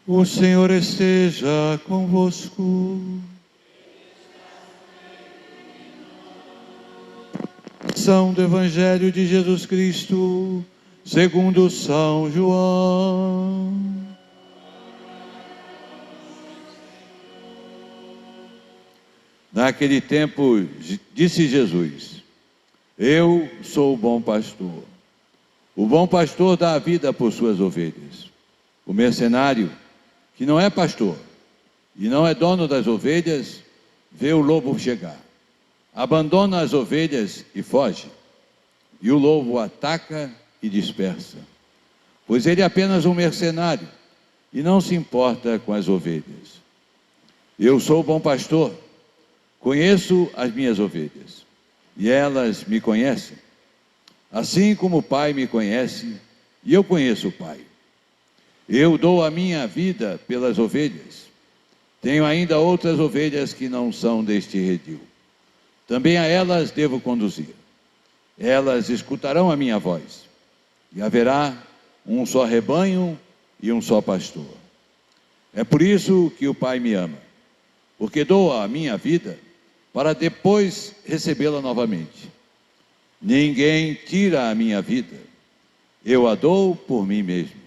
O Senhor esteja convosco. São do Evangelho de Jesus Cristo, segundo São João. Naquele tempo, disse Jesus: Eu sou o bom pastor. O bom pastor dá a vida por suas ovelhas. O mercenário, que não é pastor e não é dono das ovelhas, vê o lobo chegar, abandona as ovelhas e foge, e o lobo o ataca e dispersa, pois ele é apenas um mercenário e não se importa com as ovelhas. Eu sou o bom pastor, conheço as minhas ovelhas e elas me conhecem, assim como o Pai me conhece e eu conheço o Pai. Eu dou a minha vida pelas ovelhas. Tenho ainda outras ovelhas que não são deste redil. Também a elas devo conduzir. Elas escutarão a minha voz. E haverá um só rebanho e um só pastor. É por isso que o Pai me ama, porque dou a minha vida para depois recebê-la novamente. Ninguém tira a minha vida. Eu a dou por mim mesmo.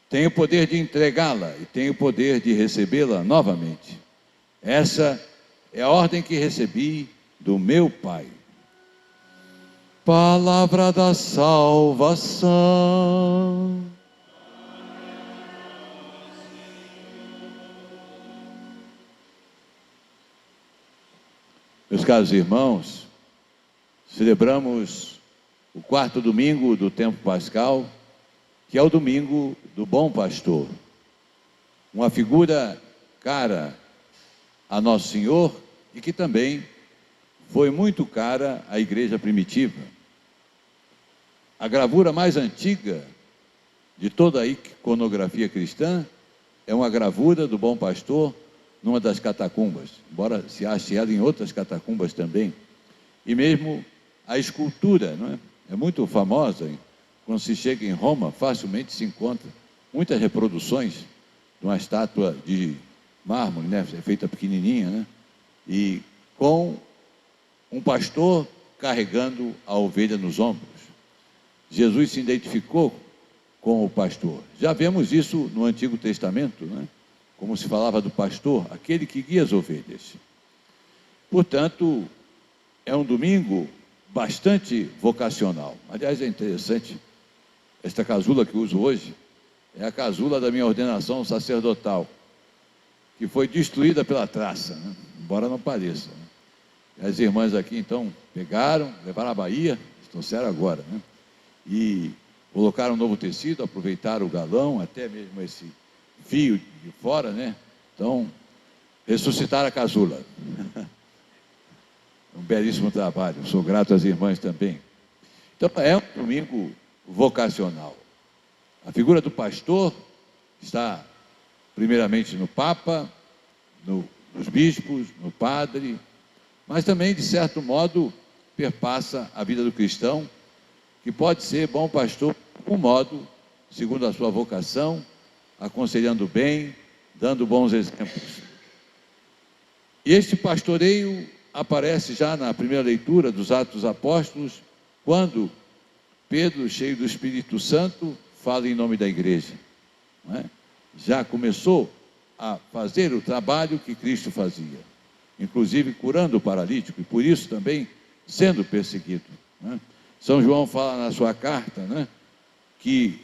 Tenho o poder de entregá-la e tenho o poder de recebê-la novamente. Essa é a ordem que recebi do meu Pai. Palavra da salvação. Meus caros irmãos, celebramos o quarto domingo do tempo pascal, que é o domingo do bom pastor, uma figura cara a Nosso Senhor e que também foi muito cara à igreja primitiva. A gravura mais antiga de toda a iconografia cristã é uma gravura do bom pastor numa das catacumbas, embora se ache ela em outras catacumbas também. E mesmo a escultura, não é? É muito famosa, hein? Quando se chega em Roma, facilmente se encontra muitas reproduções de uma estátua de mármore, né? Feita pequenininha, né? E com um pastor carregando a ovelha nos ombros. Jesus se identificou com o pastor. Já vemos isso no Antigo Testamento, né? Como se falava do pastor, aquele que guia as ovelhas. Portanto, é um domingo bastante vocacional. Aliás, é interessante, esta casula que uso hoje é a casula da minha ordenação sacerdotal, que foi destruída pela traça, né? Embora não pareça, né? As irmãs aqui, então, pegaram, levaram à Bahia, trouxeram agora, né? E colocaram um novo tecido, aproveitaram o galão, até mesmo esse fio de fora, né? Então, ressuscitaram a casula. Um belíssimo trabalho, sou grato às irmãs também. Então, é um domingo vocacional. A figura do pastor está primeiramente no Papa, nos bispos, no padre, mas também, de certo modo, perpassa a vida do cristão, que pode ser bom pastor de um modo, segundo a sua vocação, aconselhando bem, dando bons exemplos. E este pastoreio aparece já na primeira leitura dos Atos dos Apóstolos, quando Pedro, cheio do Espírito Santo, fala em nome da igreja, não é? Já começou a fazer o trabalho que Cristo fazia, inclusive curando o paralítico, e por isso também sendo perseguido, não é? São João fala na sua carta, né, que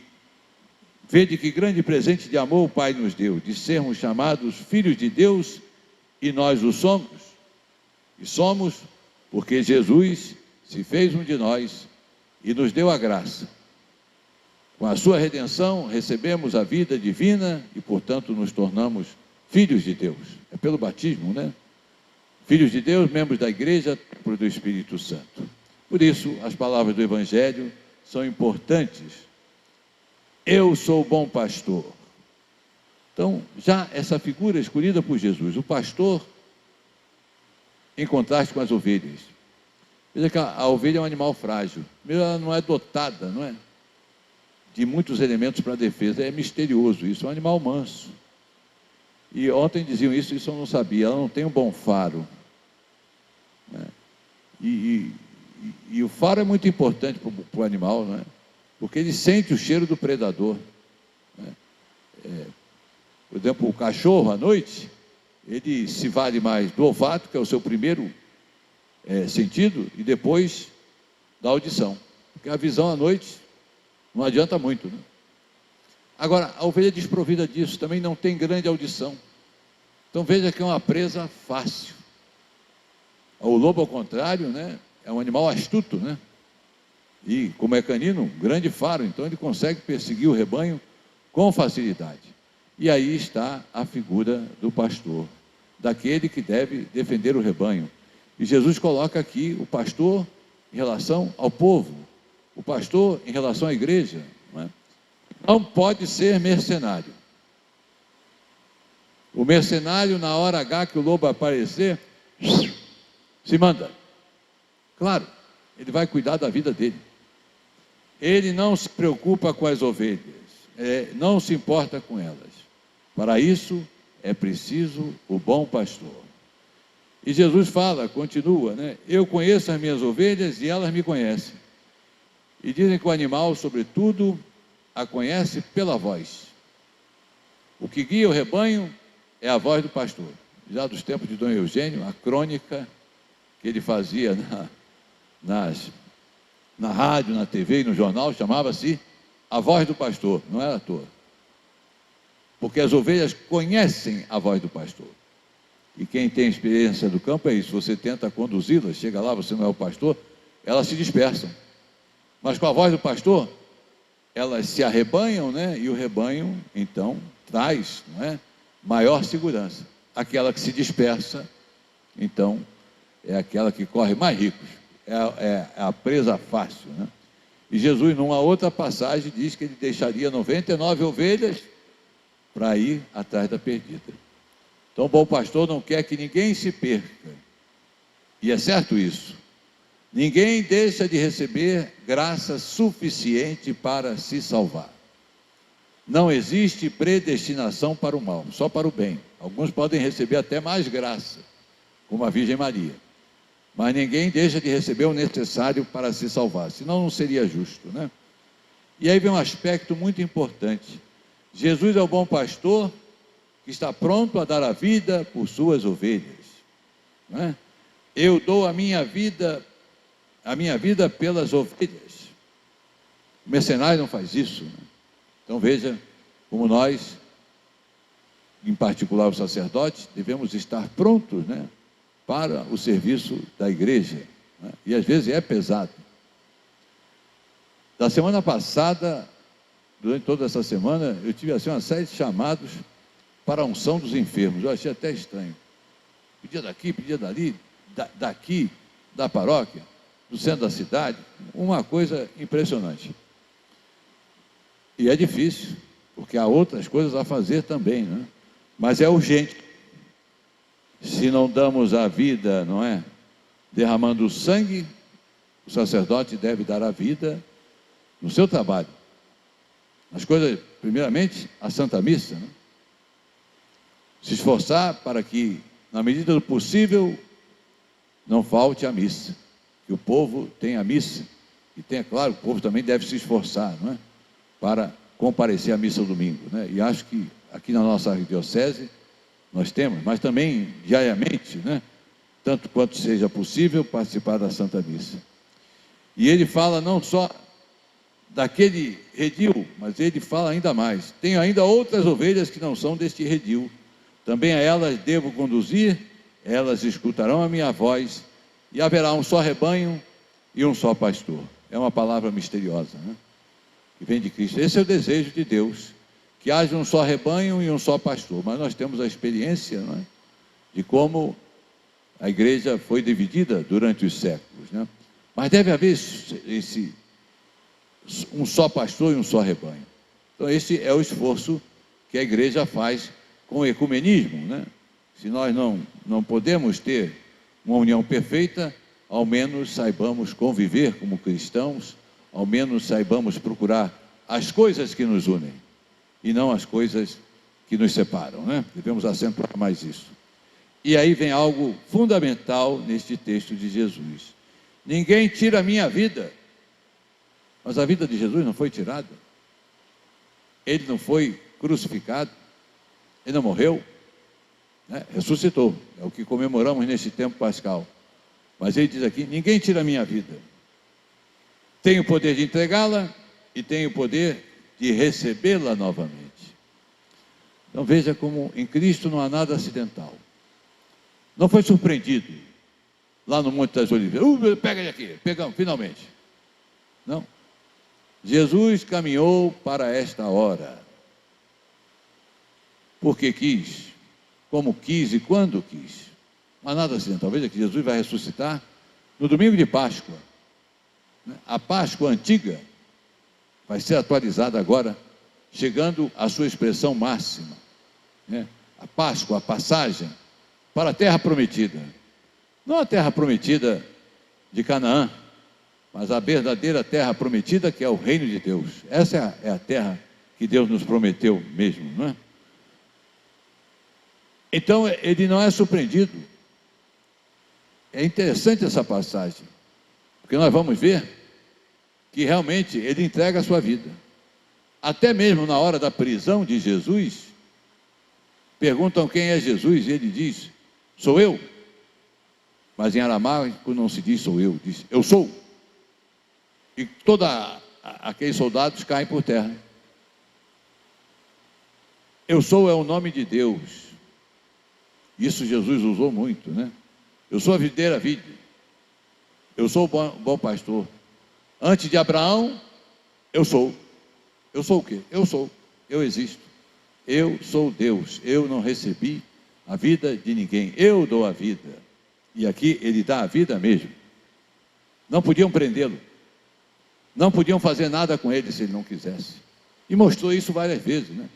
vede que grande presente de amor o Pai nos deu, de sermos chamados filhos de Deus, e nós o somos. E somos porque Jesus se fez um de nós e nos deu a graça. Com a sua redenção, recebemos a vida divina e, portanto, nos tornamos filhos de Deus. É pelo batismo, né? Filhos de Deus, membros da igreja, por do Espírito Santo. Por isso, as palavras do Evangelho são importantes. Eu sou o bom pastor. Então, já essa figura escolhida por Jesus, o pastor, em contraste com as ovelhas. Veja que a ovelha é um animal frágil. Primeiro, ela não é dotada, não é, de muitos elementos para a defesa. É misterioso isso. É um animal manso. E ontem diziam isso eu não sabia, ela não tem um bom faro, né? E o faro é muito importante para o animal, né? Porque ele sente o cheiro do predador, né? Por exemplo, o cachorro à noite, ele se vale mais do olfato, que é o seu primeiro sentido, e depois da audição, porque a visão à noite não adianta muito, né? Agora, a ovelha desprovida disso também não tem grande audição. Então veja que é uma presa fácil. O lobo, ao contrário, né, é um animal astuto, né? E como é canino, um grande faro, então ele consegue perseguir o rebanho com facilidade. E aí está a figura do pastor, daquele que deve defender o rebanho. E Jesus coloca aqui o pastor em relação ao povo, o pastor em relação à igreja, não é? Não pode ser mercenário. O mercenário, na hora H que o lobo aparecer, se manda. Claro, ele vai cuidar da vida dele. Ele não se preocupa com as ovelhas, não se importa com elas. Para isso é preciso o bom pastor. E Jesus fala, continua, né? Eu conheço as minhas ovelhas e elas me conhecem. E dizem que o animal, sobretudo, a conhece pela voz. O que guia o rebanho é a voz do pastor. Já dos tempos de Dom Eugênio, a crônica que ele fazia na rádio, na TV e no jornal, chamava-se A Voz do Pastor, não era à toa. Porque as ovelhas conhecem a voz do pastor. E quem tem experiência do campo é isso, você tenta conduzi-las, chega lá, você não é o pastor, elas se dispersam. Mas com a voz do pastor, elas se arrebanham, né? E o rebanho, então, traz, não é, maior segurança. Aquela que se dispersa, então, é aquela que corre mais riscos, é a presa fácil, né? E Jesus, numa outra passagem, diz que ele deixaria 99 ovelhas para ir atrás da perdida. Então, o bom pastor não quer que ninguém se perca, e é certo isso. Ninguém deixa de receber graça suficiente para se salvar. Não existe predestinação para o mal, só para o bem. Alguns podem receber até mais graça, como a Virgem Maria. Mas ninguém deixa de receber o necessário para se salvar, senão não seria justo, né? E aí vem um aspecto muito importante. Jesus é o bom pastor que está pronto a dar a vida por suas ovelhas, não é? Eu dou a minha vida pelas ovelhas. O mercenário não faz isso, né? Então veja como nós, em particular os sacerdotes, devemos estar prontos, né, para o serviço da igreja, né? E às vezes é pesado. Da semana passada, durante toda essa semana, eu tive assim uma série de chamados para a unção dos enfermos. Eu achei até estranho. Pedia daqui, pedia dali, daqui, da paróquia, do centro da cidade, uma coisa impressionante. E é difícil, porque há outras coisas a fazer também, né? Mas é urgente. Se não damos a vida, não é? Derramando o sangue, o sacerdote deve dar a vida no seu trabalho. As coisas, primeiramente, a Santa Missa, né? Se esforçar para que, na medida do possível, não falte a missa. Que o povo tenha a missa. E tenha, claro, o povo também deve se esforçar, não é? Para comparecer à missa ao domingo, né? E acho que aqui na nossa arquidiocese nós temos, mas também diariamente, né? Tanto quanto seja possível, participar da Santa Missa. E ele fala não só daquele redil, mas ele fala ainda mais. Tenho ainda outras ovelhas que não são deste redil. Também a elas devo conduzir, elas escutarão a minha voz, e haverá um só rebanho e um só pastor. É uma palavra misteriosa, né? Que vem de Cristo. Esse é o desejo de Deus, que haja um só rebanho e um só pastor. Mas nós temos a experiência, não é, de como a igreja foi dividida durante os séculos, né? Mas deve haver um só pastor e um só rebanho. Então esse é o esforço que a igreja faz com o ecumenismo, né? Se nós não podemos ter uma união perfeita, ao menos saibamos conviver como cristãos, ao menos saibamos procurar as coisas que nos unem, e não as coisas que nos separam, né? Devemos acentuar mais isso. E aí vem algo fundamental neste texto de Jesus. Ninguém tira a minha vida. Mas a vida de Jesus não foi tirada. Ele não foi crucificado. Ele não morreu, né? Ressuscitou. É o que comemoramos neste tempo pascal. Mas ele diz aqui, ninguém tira a minha vida. Tenho o poder de entregá-la e tenho o poder de recebê-la novamente. Então veja como em Cristo não há nada acidental. Não foi surpreendido lá no Monte das Oliveiras. Pega ele aqui, pegamos, finalmente. Não. Jesus caminhou para esta hora. Porque quis, como quis e quando quis. Não há nada acidental. Veja que Jesus vai ressuscitar no domingo de Páscoa. A Páscoa antiga vai ser atualizada agora, chegando à sua expressão máxima. A Páscoa, a passagem para a terra prometida. Não a terra prometida de Canaã, mas a verdadeira terra prometida, que é o reino de Deus. Essa é a terra que Deus nos prometeu mesmo, não é? Então, ele não é surpreendido. É interessante essa passagem, porque nós vamos ver que realmente ele entrega a sua vida. Até mesmo na hora da prisão de Jesus, perguntam quem é Jesus, e ele diz, sou eu. Mas em aramaico não se diz sou eu, diz eu sou. E todos aqueles soldados caem por terra. Eu sou é o nome de Deus. Isso Jesus usou muito, né? Eu sou a videira vide. Eu sou o bom pastor. Antes de Abraão, eu sou. Eu sou o quê? Eu sou. Eu existo. Eu sou Deus. Eu não recebi a vida de ninguém. Eu dou a vida. E aqui ele dá a vida mesmo. Não podiam prendê-lo. Não podiam fazer nada com ele se ele não quisesse. E mostrou isso várias vezes, né?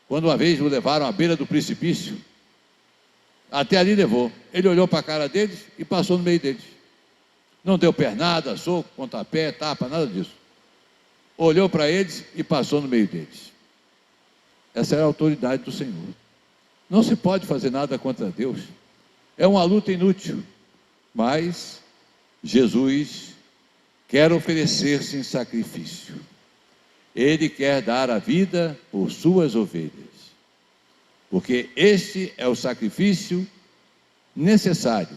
Quando uma vez o levaram à beira do precipício, até ali levou. Ele olhou para a cara deles e passou no meio deles. Não deu pernada, soco, pontapé, tapa, nada disso. Olhou para eles e passou no meio deles. Essa era a autoridade do Senhor. Não se pode fazer nada contra Deus. É uma luta inútil. Mas Jesus quer oferecer-se em sacrifício. Ele quer dar a vida por suas ovelhas. Porque este é o sacrifício necessário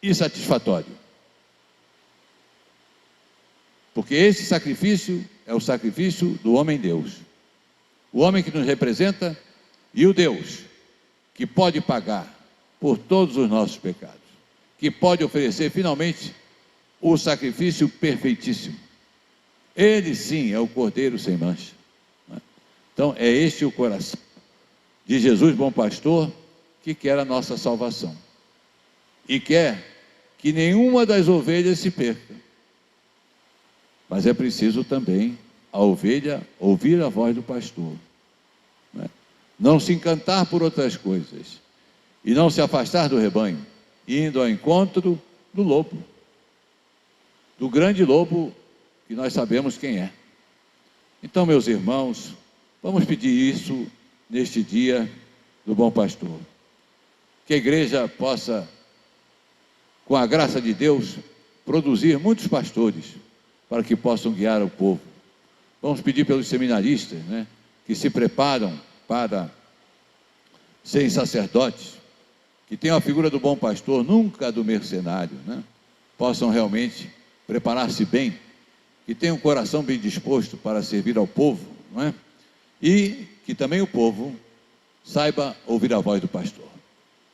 e satisfatório. Porque esse sacrifício é o sacrifício do homem-Deus. O homem que nos representa e o Deus que pode pagar por todos os nossos pecados. Que pode oferecer finalmente o sacrifício perfeitíssimo. Ele sim é o Cordeiro sem mancha. Então é este o coração de Jesus, bom pastor, que quer a nossa salvação. E quer que nenhuma das ovelhas se perca. Mas é preciso também a ovelha ouvir a voz do pastor. Não se encantar por outras coisas. E não se afastar do rebanho, indo ao encontro do lobo. Do grande lobo que nós sabemos quem é. Então, meus irmãos, vamos pedir isso neste dia do bom pastor. Que a igreja possa, com a graça de Deus, produzir muitos pastores para que possam guiar o povo. Vamos pedir pelos seminaristas, né, que se preparam para serem sacerdotes, que tenham a figura do bom pastor, nunca do mercenário, né, possam realmente preparar-se bem, que tenham um coração bem disposto para servir ao povo, não é? E que também o povo saiba ouvir a voz do pastor.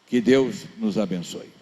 Que Deus nos abençoe.